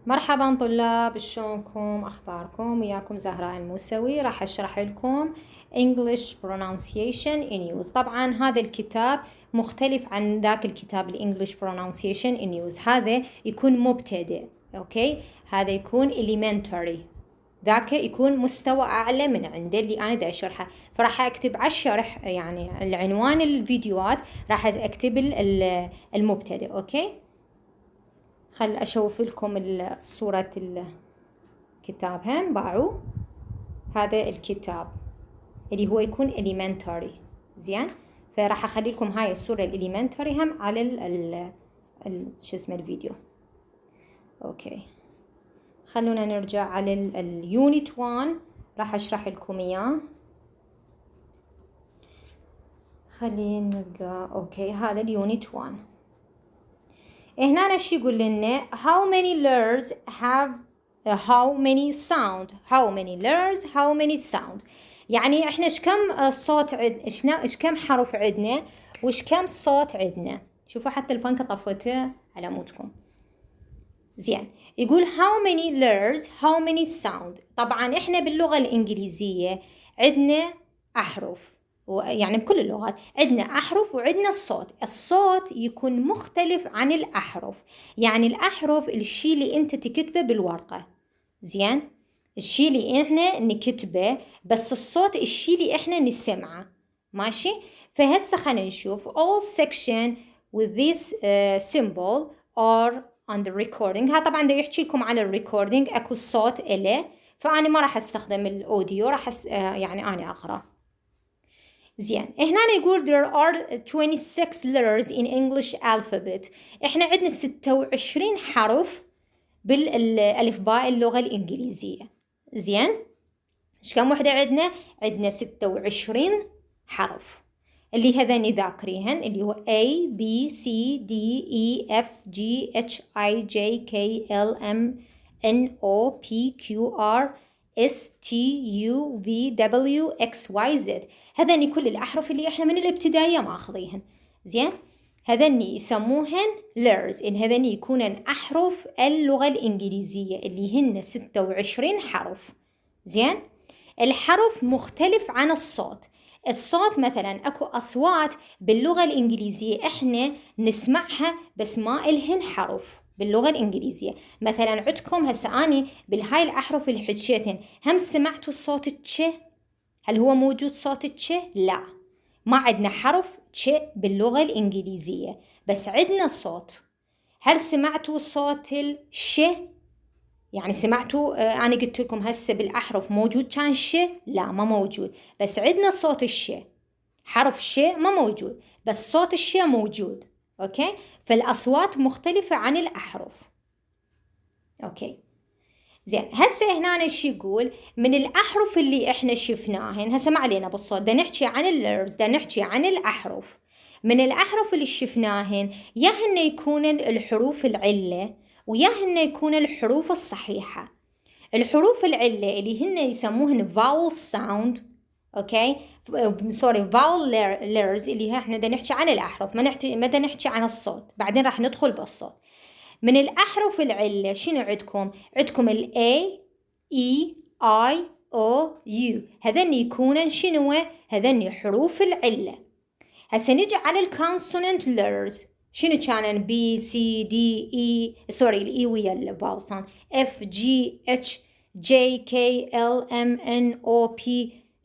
مرحبا طلاب، شلونكم؟ أخباركم؟ وياكم زهراء الموسوي. راح أشرح لكم English Pronunciation in Use. طبعا هذا الكتاب مختلف عن ذاك الكتاب English Pronunciation in Use. هذا يكون مبتدئ، أوكي؟ هذا يكون elementary، ذاك يكون مستوى أعلى من عنده اللي أنا دا أشرحه. فراح أكتب على الشرح يعني العنوان الفيديوهات راح أكتب المبتدئ، أوكي؟ خل أشوف لكم صورة الكتاب. هم باعوا هذا الكتاب اللي هو يكون elementary، زين؟ فراح أخلي لكم هاي الصورة elementary هم على شو اسمه الفيديو. أوكي، خلونا نرجع على اليونت 1، راح أشرح لكم إياه. خلينا نلقى. أوكي، هذا اليونت 1. هنا شو يقول لنا؟ how many letters have how many sound. how many letters how many sound. يعني احنا ايش كم صوت عندنا، ايش كم حرف عندنا، وايش كم صوت عندنا. شوفوا حتى الفنكة طفته على مودكم. زين، يقول how many letters how many sound. طبعا احنا باللغة الإنجليزية عندنا أحرف، يعني بكل اللغات عندنا أحرف وعندنا الصوت يكون مختلف عن الأحرف. يعني الأحرف الشيء اللي أنت تكتبه بالورقة، زين، الشيء اللي إحنا نكتبه، بس الصوت الشيء اللي إحنا نسمعه، ماشي؟ فهسه خلينا نشوف all section with this symbol are on the recording. ها طبعا دا يحكي لكم على الريكوردينج، أكو الصوت إله، فأنا ما راح أستخدم الأوديو، راح يعني أنا أقرأ. زين، هنا يقول there are 26 letters in English alphabet. احنا عندنا 26 حرف بالألفباء اللغة الإنجليزية. زين، ايش كم وحدة عندنا؟ عندنا 26 حرف اللي هذني ذاكريهن، اللي هو A B C D E F G H I J K L M N O P Q R S T U V W X Y Z. هذني كل الأحرف اللي إحنا من الابتدائية ماخذيهن. زين، هذني يسموهن letters، إن هذني يكونن أحرف اللغة الإنجليزية اللي هن 26 حرف. زين، الحرف مختلف عن الصوت. الصوت مثلا أكو أصوات باللغة الإنجليزية إحنا نسمعها بس ما إلهن حرف باللغة الإنجليزية. مثلا عندكم هسه أني بالهاي الأحرف اللي حكيتن، هم سمعتوا صوت تش؟ هل هو موجود صوت تش؟ لا، ما عندنا حرف تش باللغة الإنجليزية، بس عندنا صوت. هل سمعتوا صوت الش؟ يعني سمعتوا أنا قلت لكم هسه بالأحرف موجود كان ش؟ لا، ما موجود، بس عندنا صوت الش. حرف ش ما موجود، بس صوت الش موجود. أوكي، فالأصوات مختلفة عن الأحرف. أوكي، زين، هسه هنا ايش يقول؟ من الأحرف اللي احنا شفناهن، هسه ما علينا بالصوت، دا نحكي عن الليرز، دا نحكي عن الأحرف. من الأحرف اللي شفناهن يا هن يكون الحروف العلة، ويا هن يكون الحروف الصحيحة. الحروف العلة اللي هن يسموهن vowel sound، اوكي، سوري vowel letters، اللي احنا دا نحكي عن الأحرف، ما دا نحكي عن الصوت، بعدين راح ندخل بالصوت. من الأحرف العلة شنو عندكم؟ عندكم ال A E I O U، هذني يكونن شنو؟ هذني حروف العلة. هسه نجي على الكونسونانت letters، شنو كانن؟ B C D E، سوري الإي ويا الفاول ساوند، F G H J K L M N O P،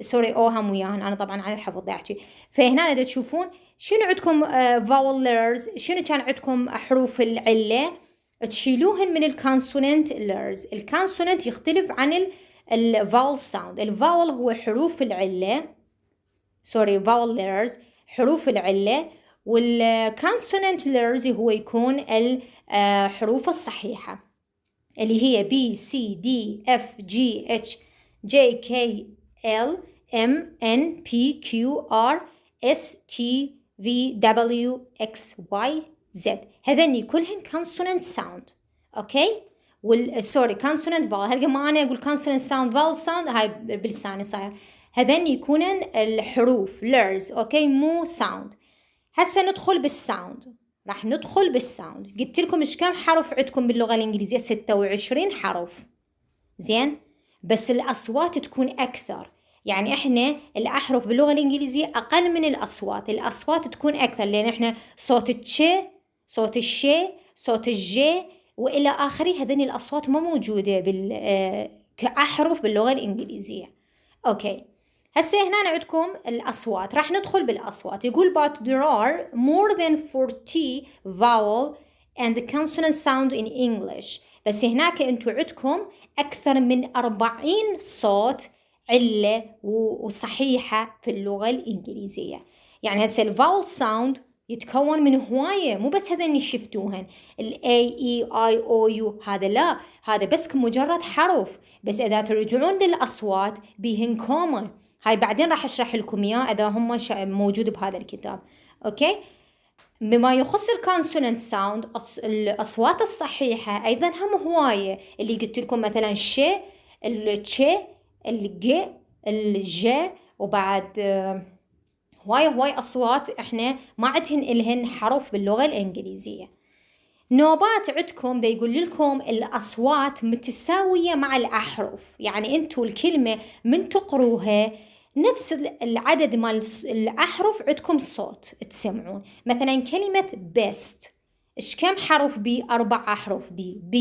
سوري O هم وياهن، أنا طبعا على الحفظ دا أحكي. فهنا دا تشوفون شنو عندكم vowel letters، شنو كان عندكم حروف العلة، تشيلوهن من الكونسونانت letters. الكونسونانت يختلف عن الفاول ساوند. الفاول هو حروف العلة، سوري vowel letters حروف العلة، والكونسونانت letters هو يكون الحروف الصحيحة اللي هي B C D F G H J K L M N P Q R S T V W X Y Z. هذني كلهن consonant sound. اوكي، سوري consonant vowel. هلقى ما انا اقول consonant sound vowel sound، هاي بلساني صاير. هذني يكونن الحروف letters، اوكي، مو sound. هسه ندخل بالساوند. راح ندخل بالساوند. قلت لكم إيش كم حرف عندكم باللغة الإنجليزية؟ 26 حرف. زين، بس الأصوات تكون أكثر. يعني إحنا الأحرف باللغة الإنجليزية أقل من الأصوات تكون أكثر، لأن إحنا صوت التش، صوت الشي، صوت الجي وإلى آخره، هذين الأصوات ما موجودة كأحرف باللغة الإنجليزية. أوكي، هسه هنا عندكم الأصوات، راح ندخل بالأصوات. يقول but there are more than 40 vowel and consonant sound in English. بس هناك انتوا عندكم أكثر من 40 صوت علة وصحيحة في اللغة الإنجليزية. يعني هسه الفاول ساوند يتكون من هواية، مو بس هذا اللي شفتوهن ال A E I O U، هذا لا، هذا بس مجرد حرف. بس إذا ترجعون للأصوات بيهن كوما، هاي بعدين راح أشرح لكم إياه إذا هم موجود بهذا الكتاب. أوكي، بما يخص الكونسونانت ساوند، الأصوات الصحيحة أيضا هم هواية، اللي قلت لكم مثلا ش، التش، الج، الج، وبعد هواي أصوات إحنا ما عندهن إلهن حرف باللغة الإنجليزية. نوبات عندكم دا يقول لكم الأصوات متساوية مع الأحرف، يعني أنتوا الكلمة من تقروها نفس العدد مال الأحرف عندكم صوت تسمعون. مثلا كلمة best، إيش كم حرف بي؟ 4 أحرف بي، B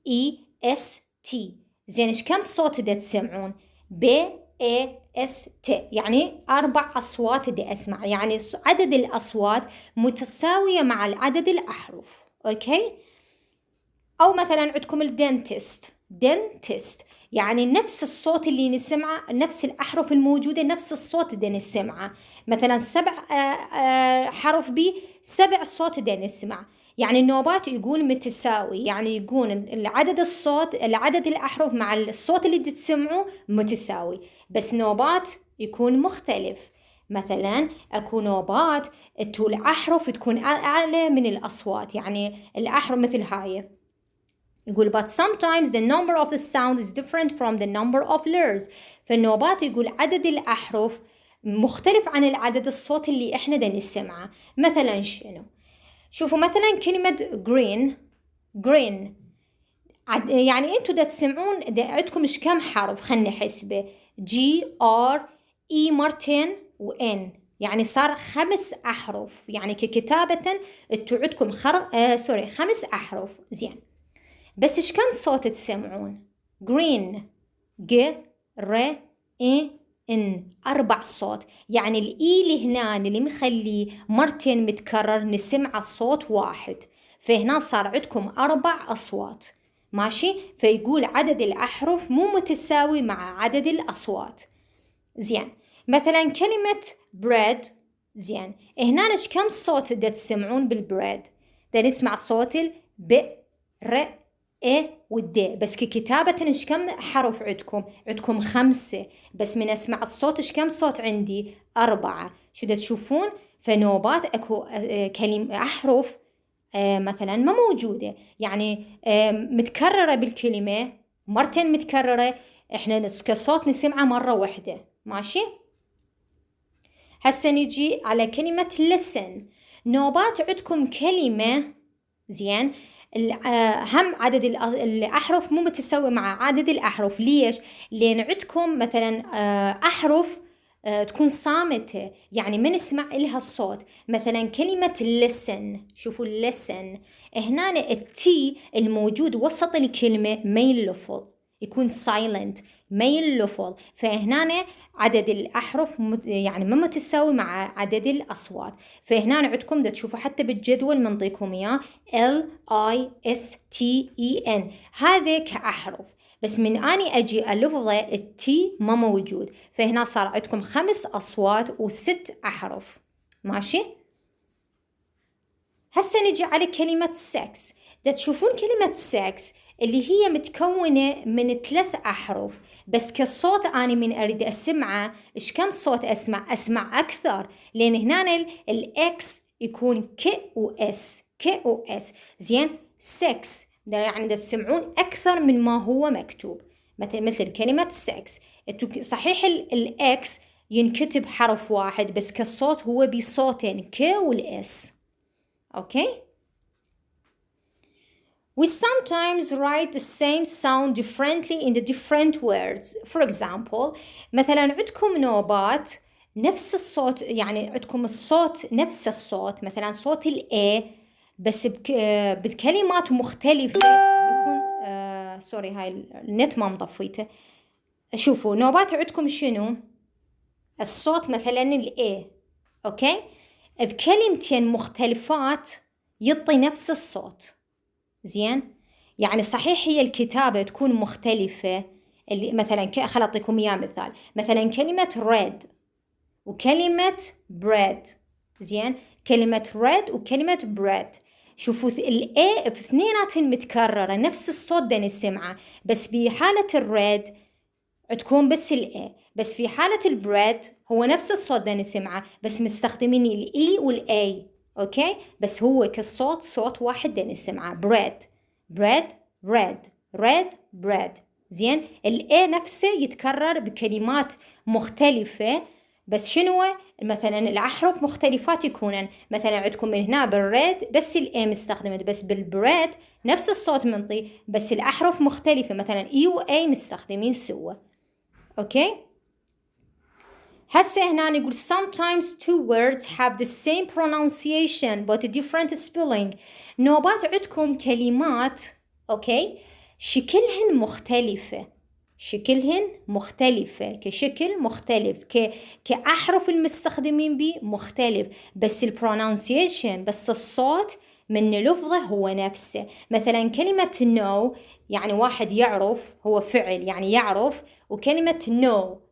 E S T. زين، إيش كم صوت دا تسمعون؟ B A S T، يعني 4 أصوات دا أسمع، يعني عدد الأصوات متساوية مع العدد الأحرف. أوكي، أو مثلا عندكم الدنتست، دنتست يعني نفس الصوت اللي نسمعه، نفس الأحرف الموجودة، نفس الصوت دا نسمعه. مثلا 7 حرف بي، 7 صوت دا نسمع. يعني النوبات يقول متساوي، يعني يقول العدد الأحرف مع الصوت اللي تسمعوه متساوي، بس نوبات يكون مختلف. مثلا اكو نوبات الأحرف تكون أعلى من الأصوات، يعني الأحرف مثل هاي، يقول but sometimes the number of the sound is different from the number of letters. فالنوبات يقول عدد الأحرف مختلف عن العدد الصوت اللي احنا دا نسمعه. مثلا شنو؟ شوفوا مثلا كلمة green، يعني انتوا دا تسمعون دا عندكم مش كم حرف، خلنا نحسبه G R E مرتين و N، يعني صار 5 أحرف. يعني ككتابة انتوا عندكم 5 أحرف. زين، بس إيش كم صوت تسمعون؟ green G R E N، 4 صوت. يعني الإي اللي هنا اللي مخليه مرتين متكرر نسمع الصوت واحد، فهنا صار عندكم 4 أصوات. ماشي، فيقول عدد الأحرف مو متساوي مع عدد الأصوات. زين، مثلا كلمة bread، زين هنا إيش كم صوت دا تسمعون بالبريد؟ دا نسمع صوت الب ر إيه والدي، بس ككتابة إيش كم حرف عندكم؟ عندكم 5، بس من أسمع الصوت إيش كم صوت عندي؟ 4. شو دا تشوفون؟ فنوبات أكو كلمة أحرف مثلا ما موجودة، يعني متكررة بالكلمة مرتين متكررة، إحنا كصوت نسمعها مرة واحدة. ماشي، هسه نجي على كلمة listen. نوبات عندكم كلمة، زين هم عدد الأحرف مو متساوي مع عدد الأحرف. ليش؟ لأن عندكم مثلا أحرف تكون صامتة، يعني ما نسمع إلها الصوت. مثلا كلمة listen، شوفوا listen هنا التي الموجود وسط الكلمة ما يلفظ، يكون silent ما يلفظ، فهنا عدد الأحرف يعني ما متساوي مع عدد الأصوات. فهنا عندكم دا تشوفوا حتى بالجدول منضيكم إياه LISTEN، هذا كأحرف، بس من أني أجي ألفظه التي ما موجود، فهنا صار عندكم 5 أصوات و6 أحرف. ماشي، هسه نجي على كلمة sex. دا تشوفون كلمة sex اللي هي متكونة من 3 أحرف، بس كالصوت أنا من أريد أسمعه إيش كم صوت أسمع أكثر، لأن هنا الإكس يكون ك و إس. زين، sex ده يعني دا تسمعون أكثر من ما هو مكتوب، مثل كلمة sex. صحيح الإكس ينكتب حرف واحد، بس كالصوت هو بصوتين ك والإس. okay. We sometimes write the same sound differently in the different words. For example, مثلا عندكم نوبات نفس الصوت، يعني عندكم الصوت نفس الصوت، مثلا صوت الA بس بكلمات مختلفة يكون سوري هاي النت ما مطفيته. شوفوا نوبات عندكم شنو؟ الصوت مثلا الA اوكي بكلمتين مختلفات يعطي نفس الصوت. زين، يعني صحيح هي الكتابة تكون مختلفة، اللي مثلا خل أعطيكم إياه مثال، مثلا كلمة red وكلمة bread. زين، كلمة red وكلمة bread، شوفوا الA باثنيناتهم متكررة نفس الصوت ده نسمعه، بس بحالة الred تكون بس الA، بس في حالة البريد هو نفس الصوت ده نسمعه بس مستخدمين الإي والأي أوكي، بس هو كالصوت صوت واحد ده نسمعه bread bread red red bread. زين، الA نفسه يتكرر بكلمات مختلفة، بس شنو مثلا الأحرف مختلفات يكونن، مثلا عندكم من هنا بالريد بس الA مستخدمة، بس بالبريد نفس الصوت منطي بس الأحرف مختلفة، مثلا E و A مستخدمين سوا. اوكي، هسه هنا نقول sometimes two words have the same pronunciation but a different spelling. نوبات عندكم كلمات اوكي شكلهن مختلفة، شكلهن مختلفة كشكل مختلف كأحرف المستخدمين به مختلف، بس البرونانسيشن بس الصوت من لفظه هو نفسه. مثلا كلمة know يعني واحد يعرف، هو فعل يعني يعرف، وكلمة no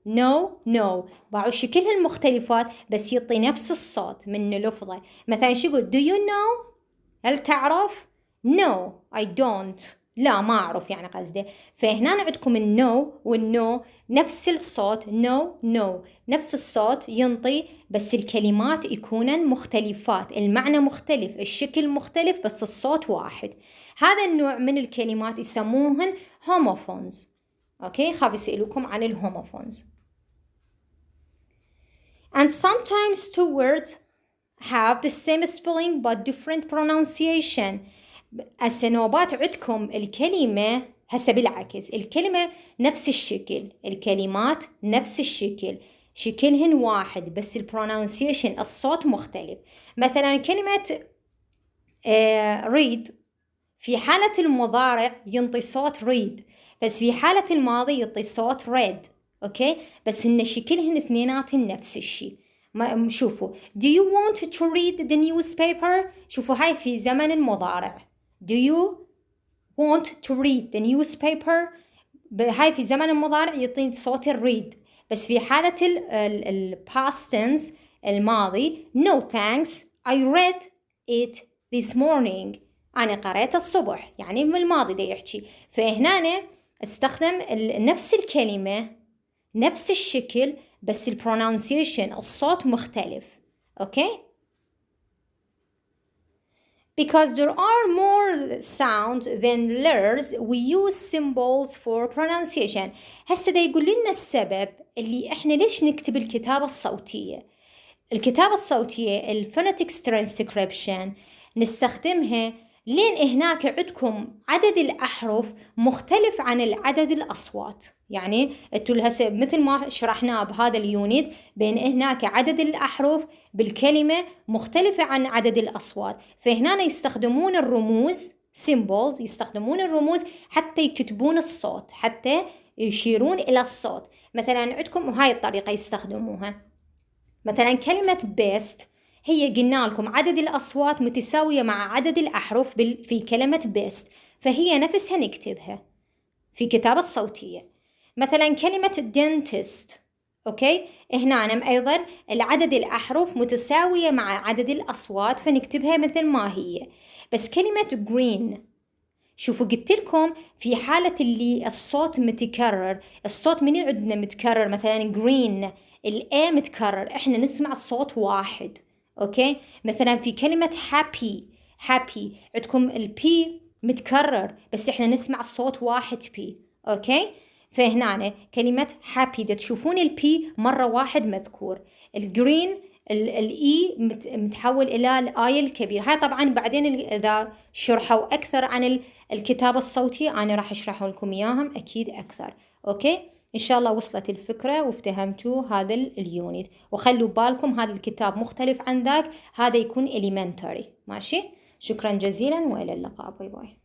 باعوا شكلهن مختلفات بس يعطي نفس الصوت من لفظه. مثلا شو يقول do you know؟ هل تعرف؟ no I don't، لا ما أعرف يعني قصده. فهنا عندكم النو والنو نفس الصوت no نفس الصوت ينطي، بس الكلمات يكونن مختلفات، المعنى مختلف، الشكل مختلف، بس الصوت واحد. هذا النوع من الكلمات يسموهن homophones. اوكي، خاف يسألوكم عن الهوموفونز. And sometimes two words have the same spelling but different pronunciation. هسه نوبات عندكم الكلمة هسه بالعكس، الكلمة نفس الشكل، الكلمات نفس الشكل، شكلهن واحد بس البرونانسيشن الصوت مختلف. مثلا كلمة read في حالة المضارع ينطي صوت read، بس في حالة الماضي يعطي صوت read. اوكي، بس هن شكلهن اثنيناتهن نفس الشيء. ما شوفوا do you want to read the newspaper؟ شوفوا هاي في زمن المضارع do you want to read the newspaper، هاي في زمن المضارع يعطي صوت الريد، بس في حالة ال past tense الماضي no thanks I read it this morning، أنا قرأت الصبح، يعني من الماضي ده يحكي. فهنا استخدم نفس الكلمة نفس الشكل بس البرونانسيشن الصوت مختلف. اوكي، because there are more sounds than letters we use symbols for pronunciation. هسه دا يقول لنا السبب اللي احنا ليش نكتب الكتابة الصوتية. الكتابة الصوتية الفونيتكس ترانسكريبشن نستخدمها لين هناك عندكم عدد الأحرف مختلف عن العدد الأصوات، يعني انتوا هسه مثل ما شرحناه بهذا اليونت بين هناك عدد الأحرف بالكلمة مختلفة عن عدد الأصوات، فهنا يستخدمون الرموز symbols، يستخدمون الرموز حتى يكتبون الصوت، حتى يشيرون إلى الصوت. مثلا عندكم هاي الطريقة يستخدموها، مثلا كلمة best هي قلنا لكم عدد الأصوات متساوية مع عدد الأحرف في كلمة best، فهي نفسها نكتبها في كتابة الصوتية. مثلا كلمة dentist أوكي، هنا أيضا العدد الأحرف متساوية مع عدد الأصوات فنكتبها مثل ما هي. بس كلمة green شوفوا قلت لكم في حالة اللي الصوت متكرر، الصوت من عندنا متكرر، مثلا green الA متكرر احنا نسمع الصوت واحد. اوكي، مثلا في كلمة happy عندكم الP متكرر بس احنا نسمع الصوت واحد P. اوكي، فهنا كلمة happy دا تشوفون الP مرة واحد مذكور، الجرين الإي متحول إلى الآي الكبير. هاي طبعا بعدين إذا شرحوا أكثر عن الكتابة الصوتية أنا راح أشرح لكم إياهم أكيد أكثر. أوكي، إن شاء الله وصلت الفكرة وافتهمتوا هذا اليونت. وخلوا بالكم هذا الكتاب مختلف عن ذاك، هذا يكون elementary. ماشي، شكرا جزيلا وإلى اللقاء. باي باي.